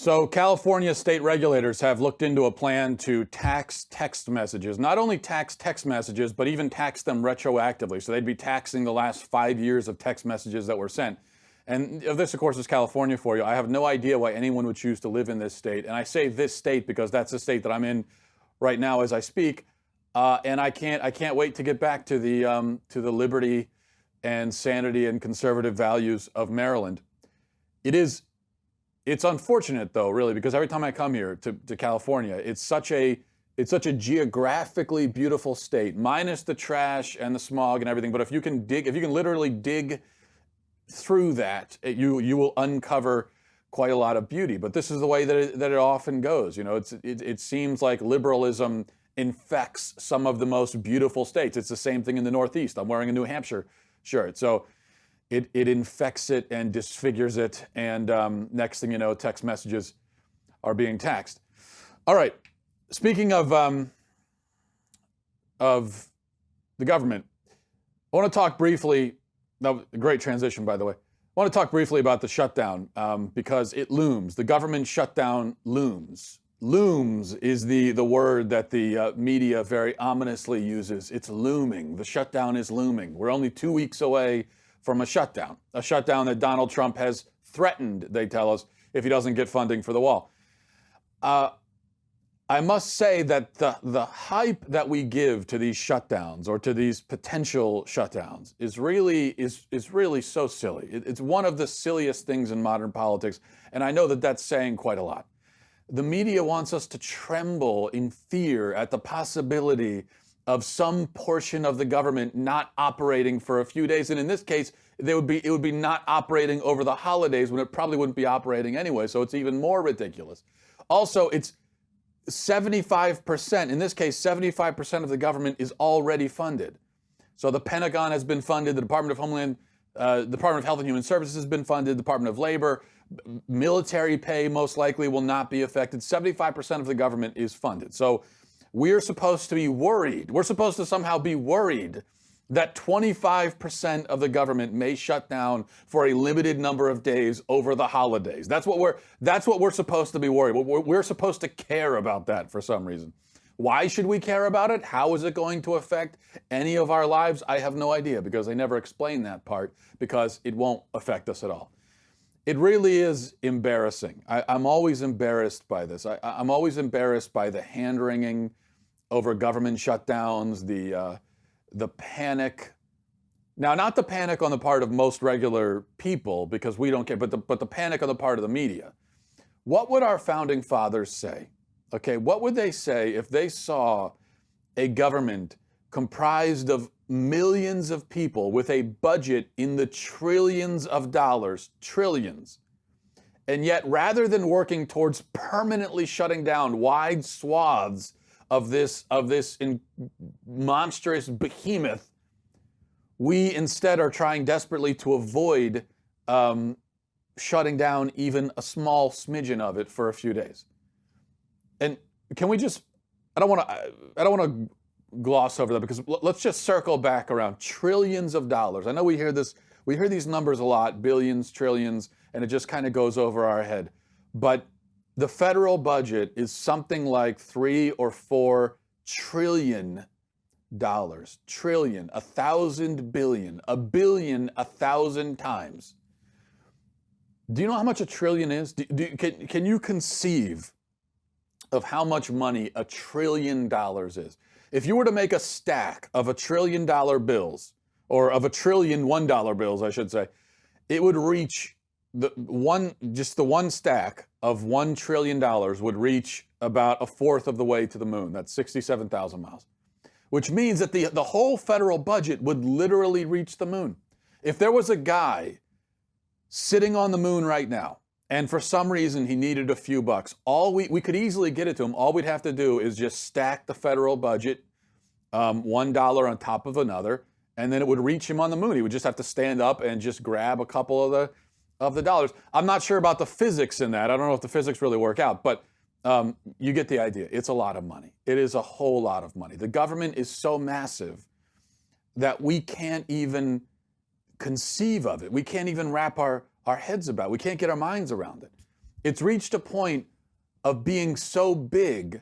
So California state regulators have looked into a plan to tax text messages, not only tax text messages, but even tax them retroactively. So they'd be taxing the last 5 years of text messages that were sent. And this, of course, is California for you. I have no idea why anyone would choose to live in this state. And I say this state because that's the state that I'm in right now as I speak. And I can't wait to get back to the liberty and sanity and conservative values of Maryland. It's unfortunate, though, really, because every time I come here to California, it's such a geographically beautiful state, minus the trash and the smog and everything. But if you can literally dig through that, you will uncover quite a lot of beauty. But this is the way that it often goes. You know, it seems like liberalism infects some of the most beautiful states. It's the same thing in the Northeast. I'm wearing a New Hampshire shirt, so. It infects it and disfigures it, and next thing you know, text messages are being taxed. All right, speaking of the government, I want to talk briefly. Great transition, by the way. I want to talk briefly about the shutdown because it looms. The government shutdown looms. Looms is the word that the media very ominously uses. It's looming. The shutdown is looming. We're only 2 weeks away from a shutdown that Donald Trump has threatened, they tell us, if he doesn't get funding for the wall. I must say that the hype that we give to these shutdowns or to these potential shutdowns is really so silly. It's one of the silliest things in modern politics, and I know that that's saying quite a lot. The media wants us to tremble in fear at the possibility of some portion of the government not operating for a few days. And in this case, it would be not operating over the holidays when it probably wouldn't be operating anyway. So it's even more ridiculous. Also, it's 75%, in this case, 75% of the government is already funded. So the Pentagon has been funded, the Department of Health and Human Services has been funded, the Department of Labor, military pay most likely will not be affected. 75% of the government is funded. So we're supposed to be worried. We're supposed to somehow be worried that 25% of the government may shut down for a limited number of days over the holidays. That's what we're supposed to be worried. We're supposed to care about that for some reason. Why should we care about it? How is it going to affect any of our lives? I have no idea, because they never explain that part, because it won't affect us at all. It really is embarrassing. I'm always embarrassed by this. I'm always embarrassed by the hand-wringing over government shutdowns, the panic. Now, not the panic on the part of most regular people, because we don't care, but the panic on the part of the media. What would our founding fathers say? Okay, what would they say if they saw a government comprised of millions of people with a budget in the trillions of dollars, trillions, and yet rather than working towards permanently shutting down wide swaths of this monstrous behemoth, we instead are trying desperately to avoid shutting down even a small smidgen of it for a few days. And can we just, I don't want to gloss over that, because let's just circle back around trillions of dollars. I know we hear these numbers a lot, billions, trillions, and it just kind of goes over our head. But the federal budget is something like $3 or $4 trillion. Trillion, 1,000 billion, a billion 1,000 times. Do you know how much a trillion is? Can you conceive of how much money $1 trillion is? If you were to make a stack of $1 trillion bills, or of $1 trillion $1 bills, I should say, it would reach just the one stack of $1 trillion would reach about a fourth of the way to the moon. That's 67,000 miles, which means that the whole federal budget would literally reach the moon. If there was a guy sitting on the moon right now, and for some reason he needed a few bucks, we could easily get it to him. All we'd have to do is just stack the federal budget $1 on top of another, and then it would reach him on the moon. He would just have to stand up and just grab a couple of the dollars. I'm not sure about the physics in that. I don't know if the physics really work out, but you get the idea. It's a lot of money. It is a whole lot of money. The government is so massive that we can't even conceive of it. We can't even wrap our heads about it. We can't get our minds around it. It's reached a point of being so big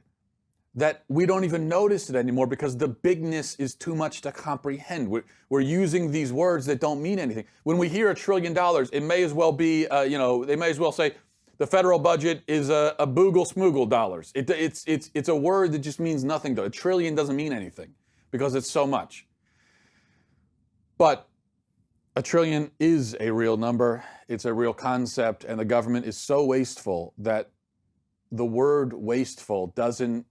that we don't even notice it anymore because the bigness is too much to comprehend. We're using these words that don't mean anything. When we hear $1 trillion, it may as well be, they may as well say the federal budget is a boogle smoogle dollars. It's a word that just means nothing to it. $1 trillion doesn't mean anything because it's so much. But $1 trillion is a real number. It's a real concept, and the government is so wasteful that the word wasteful doesn't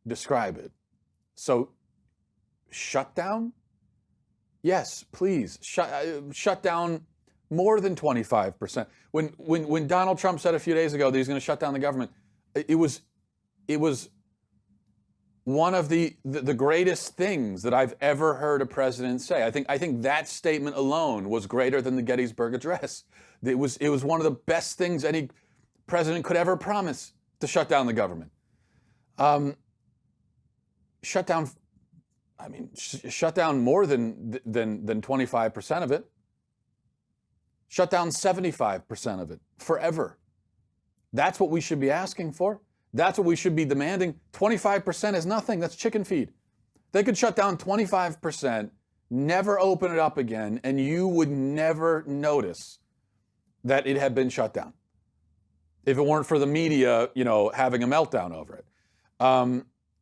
describe it. So, shutdown? Yes, please. Shut down more than 25%. When Donald Trump said a few days ago that he's going to shut down the government, it was one of the greatest things that I've ever heard a president say. I think that statement alone was greater than the Gettysburg Address. It was one of the best things any president could ever promise, to shut down the government. Shut down more than 25% of it. Shut down 75% of it forever. That's what we should be asking for. That's what we should be demanding. 25% is nothing. That's chicken feed. They could shut down 25%, never open it up again, and you would never notice that it had been shut down if it weren't for the media, having a meltdown over it.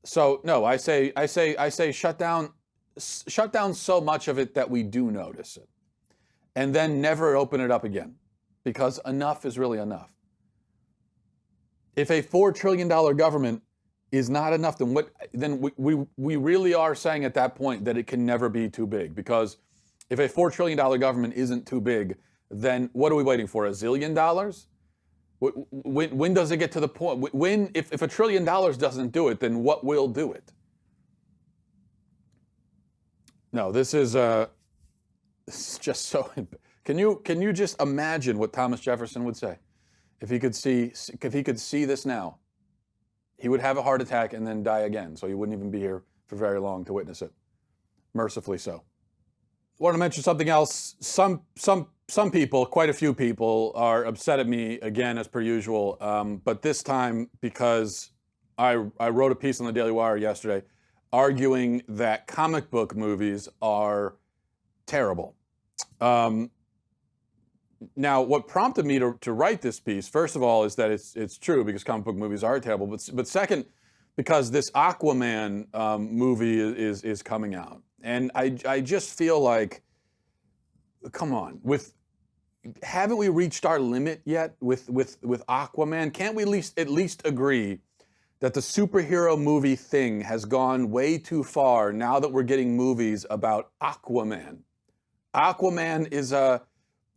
So no, I say shut down so much of it that we do notice it, and then never open it up again, because enough is really enough. If a $4 trillion government is not enough, then we really are saying at that point that it can never be too big, because if a $4 trillion government isn't too big, then what are we waiting for? $1 zillion? When does it get to the point? If $1 trillion doesn't do it, then what will do it? No, this is just so. Can you just imagine what Thomas Jefferson would say if he could see this now? He would have a heart attack and then die again, so he wouldn't even be here for very long to witness it. Mercifully so. I want to mention something else. Some people, quite a few people, are upset at me again, as per usual, but this time because I wrote a piece on the Daily Wire yesterday arguing that comic book movies are terrible. Now, what prompted me to write this piece, first of all, is that it's true, because comic book movies are terrible, but second, because this Aquaman movie is coming out. And I just feel like, come on, haven't we reached our limit yet with Aquaman? Can't we at least agree that the superhero movie thing has gone way too far now that we're getting movies about Aquaman? Aquaman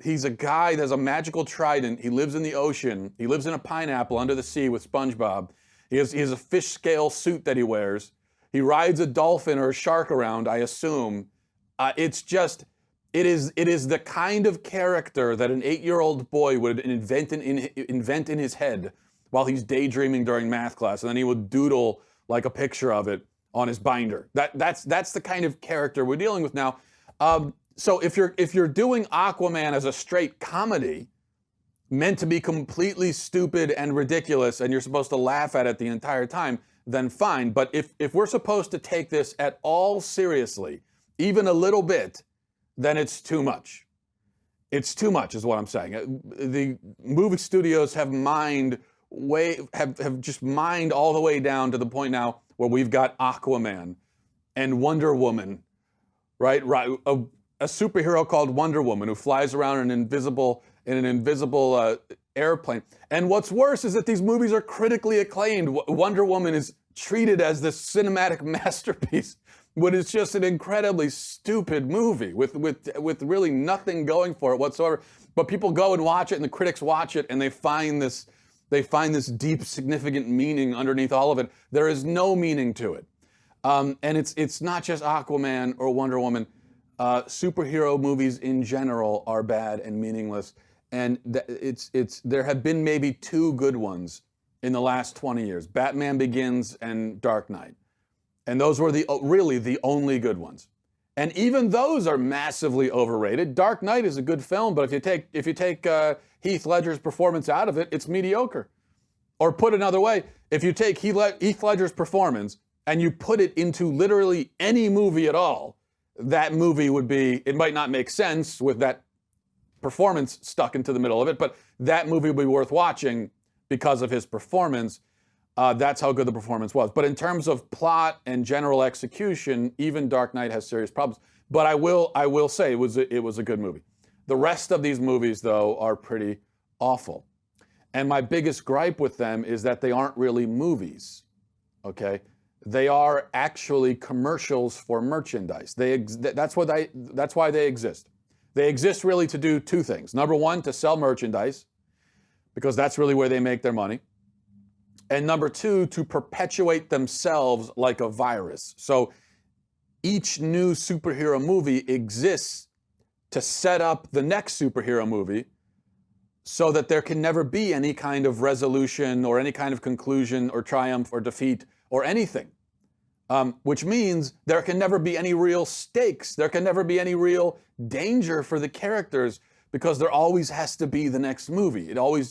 he's a guy that has a magical trident. He lives in the ocean. He lives in a pineapple under the sea with SpongeBob. He has a fish scale suit that he wears. He rides a dolphin or a shark around, I assume. It is the kind of character that an 8-year-old boy would invent in his head while he's daydreaming during math class, and then he would doodle like a picture of it on his binder. That's the kind of character we're dealing with now. So if you're doing Aquaman as a straight comedy, meant to be completely stupid and ridiculous, and you're supposed to laugh at it the entire time, then fine. But if we're supposed to take this at all seriously, even a little bit, then it's too much. It's too much, is what I'm saying. The movie studios have just mined all the way down to the point now where we've got Aquaman and Wonder Woman, right? A superhero called Wonder Woman who flies around in an invisible airplane. And what's worse is that these movies are critically acclaimed. Wonder Woman is treated as this cinematic masterpiece when it's just an incredibly stupid movie with really nothing going for it whatsoever. But people go and watch it, and the critics watch it, and they find this deep, significant meaning underneath all of it. There is no meaning to it. And it's not just Aquaman or Wonder Woman. Superhero movies in general are bad and meaningless. And there have been maybe 2 good ones in the last 20 years, Batman Begins and Dark Knight. And those were really the only good ones. And even those are massively overrated. Dark Knight is a good film, but if you take Heath Ledger's performance out of it, it's mediocre. Or put another way, if you take Heath Ledger's performance and you put it into literally any movie at all, that movie would be, it might not make sense with that performance stuck into the middle of it, but that movie would be worth watching because of his performance. That's how good the performance was. But in terms of plot and general execution, even Dark Knight has serious problems. But I will say it was a good movie. The rest of these movies, though, are pretty awful. And my biggest gripe with them is that they aren't really movies, okay? They are actually commercials for merchandise. That's why they exist. They exist really to do two things. Number one, to sell merchandise, because that's really where they make their money. And number two, to perpetuate themselves like a virus. So each new superhero movie exists to set up the next superhero movie so that there can never be any kind of resolution or any kind of conclusion or triumph or defeat or anything. Which means there can never be any real stakes. There can never be any real danger for the characters because there always has to be the next movie. It always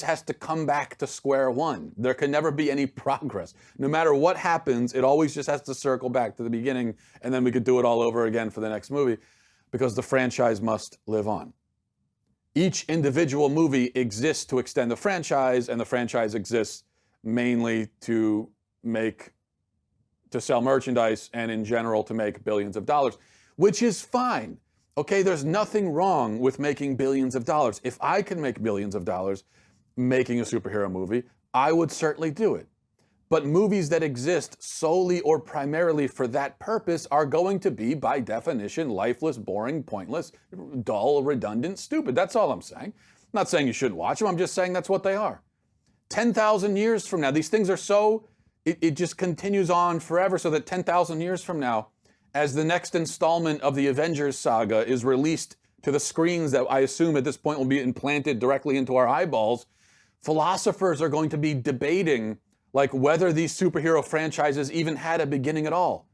has to come back to square one. There can never be any progress. No matter what happens, it always just has to circle back to the beginning, and then we could do it all over again for the next movie because the franchise must live on. Each individual movie exists to extend the franchise, and the franchise exists mainly to sell merchandise and in general to make billions of dollars, which is fine. Okay, there's nothing wrong with making billions of dollars. If I can make billions of dollars making a superhero movie, I would certainly do it. But movies that exist solely or primarily for that purpose are going to be, by definition, lifeless, boring, pointless, dull, redundant, stupid. That's all I'm saying. I'm not saying you shouldn't watch them. I'm just saying that's what they are. 10,000 years from now, these things are so, it just continues on forever, so that 10,000 years from now, as the next installment of the Avengers saga is released to the screens that I assume at this point will be implanted directly into our eyeballs, philosophers are going to be debating like whether these superhero franchises even had a beginning at all.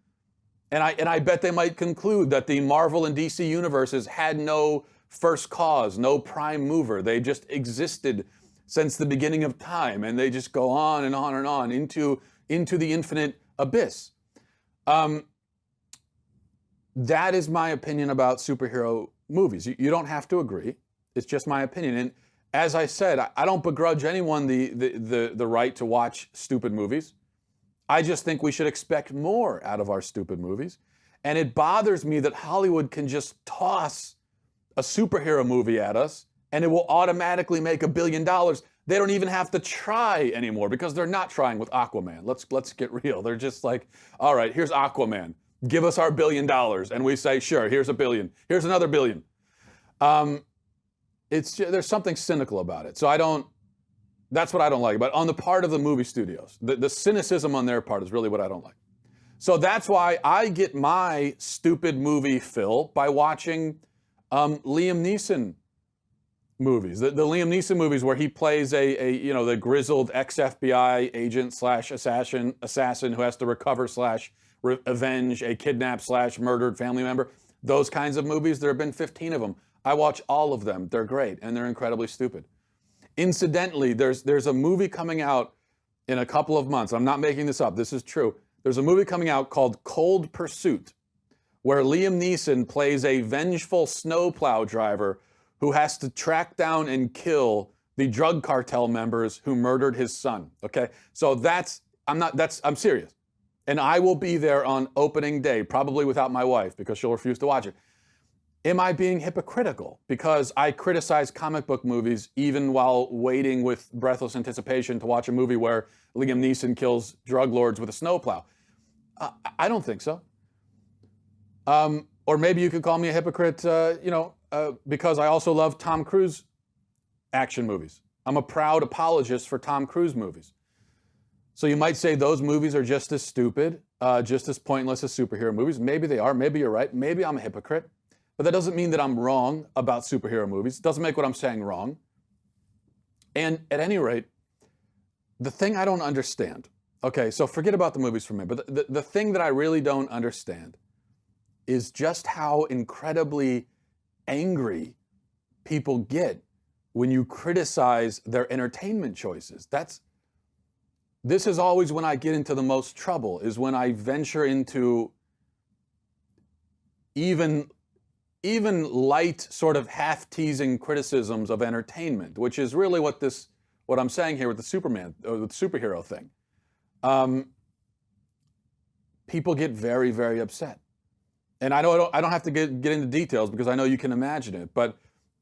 And I bet they might conclude that the Marvel and DC universes had no first cause, no prime mover. They just existed since the beginning of time, and they just go on and on and on into the infinite abyss. That is my opinion about superhero movies. You don't have to agree. It's just my opinion. And as I said, I don't begrudge anyone the right to watch stupid movies. I just think we should expect more out of our stupid movies. And it bothers me that Hollywood can just toss a superhero movie at us and it will automatically make $1 billion. They don't even have to try anymore because they're not trying with Aquaman. Let's get real. They're just like, all right, here's Aquaman. Give us our $1 billion. And we say, sure, here's $1 billion. Here's another $1 billion. There's something cynical about it. So that's what I don't like. But on the part of the movie studios, the cynicism on their part is really what I don't like. So that's why I get my stupid movie fill by watching Liam Neeson movies. The Liam Neeson movies where he plays the grizzled ex-FBI agent slash assassin who has to recover slash avenge a kidnapped slash murdered family member. Those kinds of movies, there have been 15 of them. I watch all of them. They're great, and they're incredibly stupid. Incidentally, there's a movie coming out in a couple of months. I'm not making this up. This is true. There's a movie coming out called Cold Pursuit, where Liam Neeson plays a vengeful snowplow driver who has to track down and kill the drug cartel members who murdered his son. Okay? So I'm serious. And I will be there on opening day, probably without my wife because she'll refuse to watch it. Am I being hypocritical because I criticize comic book movies even while waiting with breathless anticipation to watch a movie where Liam Neeson kills drug lords with a snowplow? I don't think so. Or maybe you could call me a hypocrite, because I also love Tom Cruise action movies. I'm a proud apologist for Tom Cruise movies. So you might say those movies are just as stupid, just as pointless as superhero movies. Maybe they are. Maybe you're right. Maybe I'm a hypocrite. But that doesn't mean that I'm wrong about superhero movies. It doesn't make what I'm saying wrong. And at any rate, the thing I don't understand, okay, so forget about the movies for a minute, but the thing that I really don't understand is just how incredibly angry people get when you criticize their entertainment choices. This is always when I get into the most trouble, is when I venture into even light sort of half-teasing criticisms of entertainment, which is really what I'm saying here with the Superman or the superhero thing. People get very, very upset. And I don't have to get into details because I know you can imagine it, but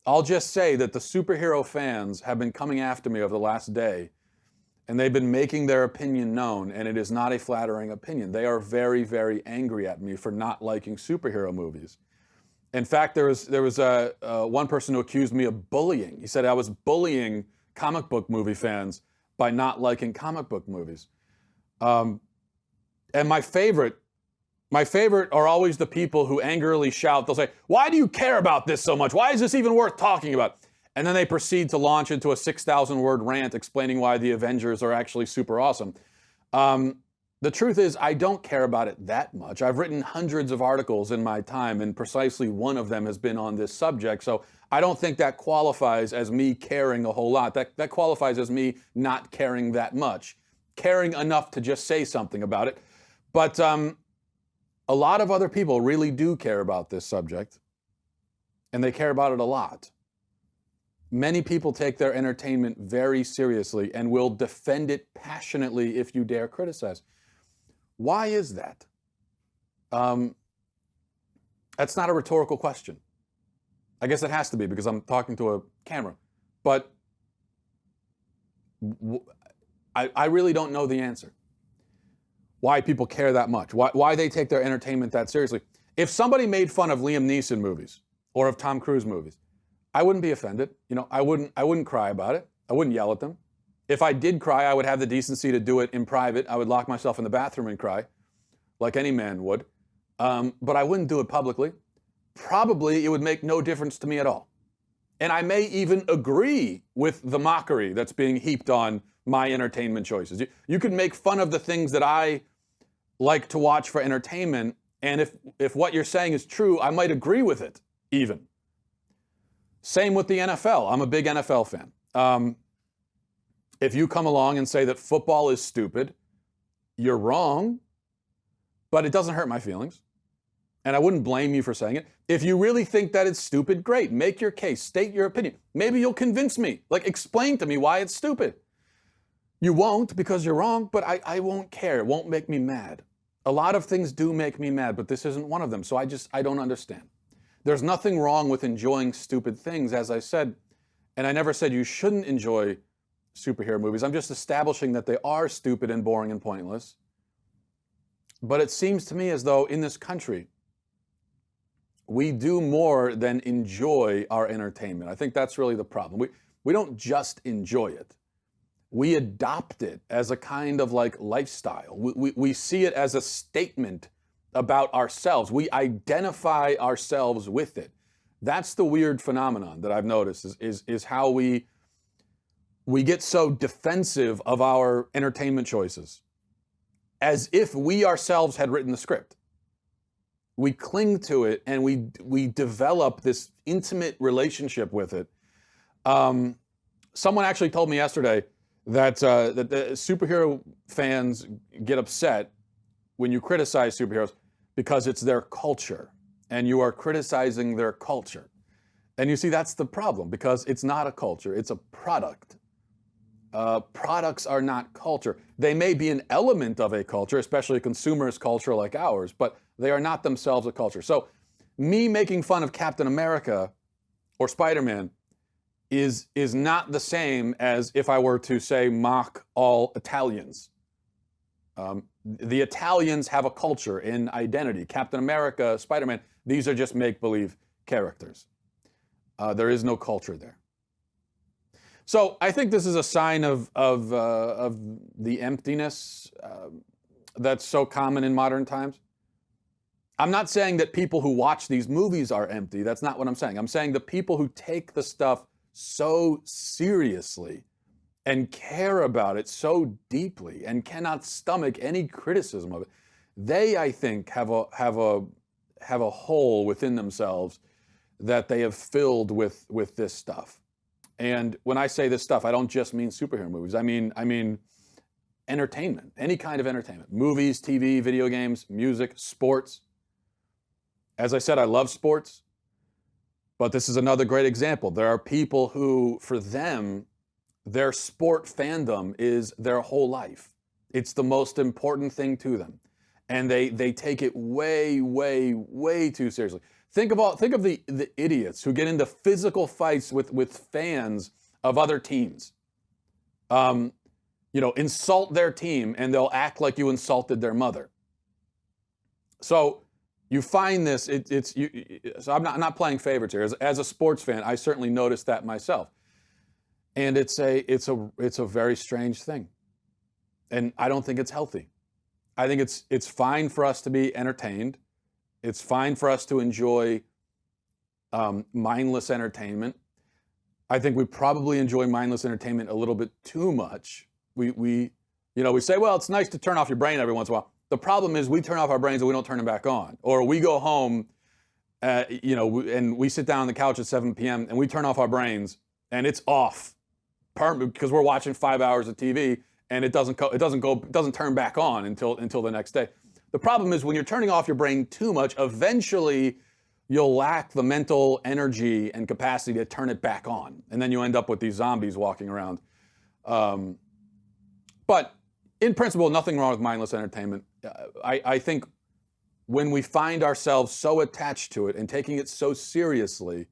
I'll just say that the superhero fans have been coming after me over the last day, and they've been making their opinion known, and it is not a flattering opinion. They are very, very angry at me for not liking superhero movies. In fact, there was one person who accused me of bullying. He said I was bullying comic book movie fans by not liking comic book movies. And my favorite are always the people who angrily shout. They'll say, "Why do you care about this so much? Why is this even worth talking about?" And then they proceed to launch into a 6,000-word rant explaining why the Avengers are actually super awesome. The truth is, I don't care about it that much. I've written hundreds of articles in my time, and precisely one of them has been on this subject. So I don't think that qualifies as me caring a whole lot. That qualifies as me not caring that much, caring enough to just say something about it. But a lot of other people really do care about this subject, and they care about it a lot. Many people take their entertainment very seriously and will defend it passionately if you dare criticize. Why is that? That's not a rhetorical question. I guess it has to be because I'm talking to a camera. But I really don't know the answer. Why people care that much. Why they take their entertainment that seriously. If somebody made fun of Liam Neeson movies or of Tom Cruise movies, I wouldn't be offended. I wouldn't cry about it. I wouldn't yell at them. If I did cry, I would have the decency to do it in private. I would lock myself in the bathroom and cry, like any man would. But I wouldn't do it publicly. Probably it would make no difference to me at all. And I may even agree with the mockery that's being heaped on my entertainment choices. You could make fun of the things that I like to watch for entertainment, and if what you're saying is true, I might agree with it even. Same with the NFL. I'm a big NFL fan. If you come along and say that football is stupid, you're wrong, but it doesn't hurt my feelings. And I wouldn't blame you for saying it. If you really think that it's stupid, great. Make your case. State your opinion. Maybe you'll convince me. Like, explain to me why it's stupid. You won't because you're wrong, but I won't care. It won't make me mad. A lot of things do make me mad, but this isn't one of them. So I don't understand. There's nothing wrong with enjoying stupid things, as I said. And I never said you shouldn't enjoy superhero movies. I'm just establishing that they are stupid and boring and pointless. But it seems to me as though in this country, we do more than enjoy our entertainment. I think that's really the problem. We don't just enjoy it. We adopt it as a kind of like lifestyle. We see it as a statement about ourselves. We identify ourselves with it. That's the weird phenomenon that I've noticed is how we get so defensive of our entertainment choices, as if we ourselves had written the script. We cling to it and we develop this intimate relationship with it. Someone actually told me yesterday that the superhero fans get upset when you criticize superheroes because it's their culture and you are criticizing their culture. And you see, that's the problem, because it's not a culture, it's a product. Products are not culture. They may be an element of a culture, especially a consumerist culture like ours, but they are not themselves a culture. So me making fun of Captain America or Spider-Man is not the same as if I were to say mock all Italians. The Italians have a culture and identity. Captain America, Spider-Man, these are just make-believe characters. There is no culture there. So I think this is a sign of the emptiness that's so common in modern times. I'm not saying that people who watch these movies are empty. That's not what I'm saying. I'm saying the people who take the stuff so seriously and care about it so deeply and cannot stomach any criticism of it, they, I think, have a hole within themselves that they have filled with this stuff. And when I say this stuff, I don't just mean superhero movies. I mean entertainment, any kind of entertainment. Movies, TV, video games, music, sports. As I said, I love sports, but this is another great example. There are people who, for them, their sport fandom is their whole life. It's the most important thing to them. And they take it way, way, way too seriously. Think of the idiots who get into physical fights with fans of other teams. Insult their team and they'll act like you insulted their mother. So you find this. So I'm not playing favorites here. As a sports fan, I certainly noticed that myself. And it's a very strange thing, and I don't think it's healthy. I think it's fine for us to be entertained. It's fine for us to enjoy mindless entertainment. I think we probably enjoy mindless entertainment a little bit too much. We say, well, it's nice to turn off your brain every once in a while. The problem is we turn off our brains and we don't turn them back on. Or we go home, and we sit down on the couch at 7 p.m. and we turn off our brains and it's off, because we're watching 5 hours of TV and it doesn't turn back on until the next day. The problem is when you're turning off your brain too much, eventually you'll lack the mental energy and capacity to turn it back on, and then you end up with these zombies walking around. But in principle, nothing wrong with mindless entertainment. I think when we find ourselves so attached to it and taking it so seriously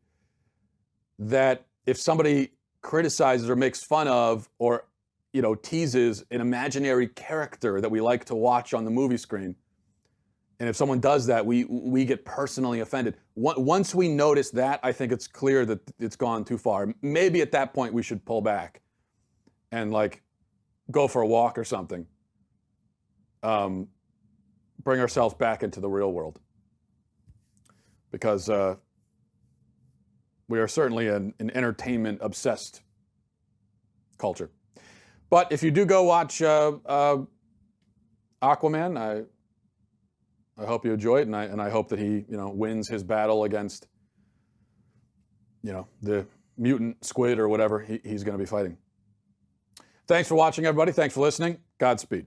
that if somebody criticizes or makes fun of or teases an imaginary character that we like to watch on the movie screen, and if someone does that, we get personally offended. Once we notice that, I think it's clear that it's gone too far. Maybe at that point we should pull back and go for a walk or something. Bring ourselves back into the real world, because we are certainly an entertainment-obsessed culture. But if you do go watch Aquaman, I hope you enjoy it, and I hope that he wins his battle against the mutant squid or whatever he's going to be fighting. Thanks for watching, everybody. Thanks for listening. Godspeed.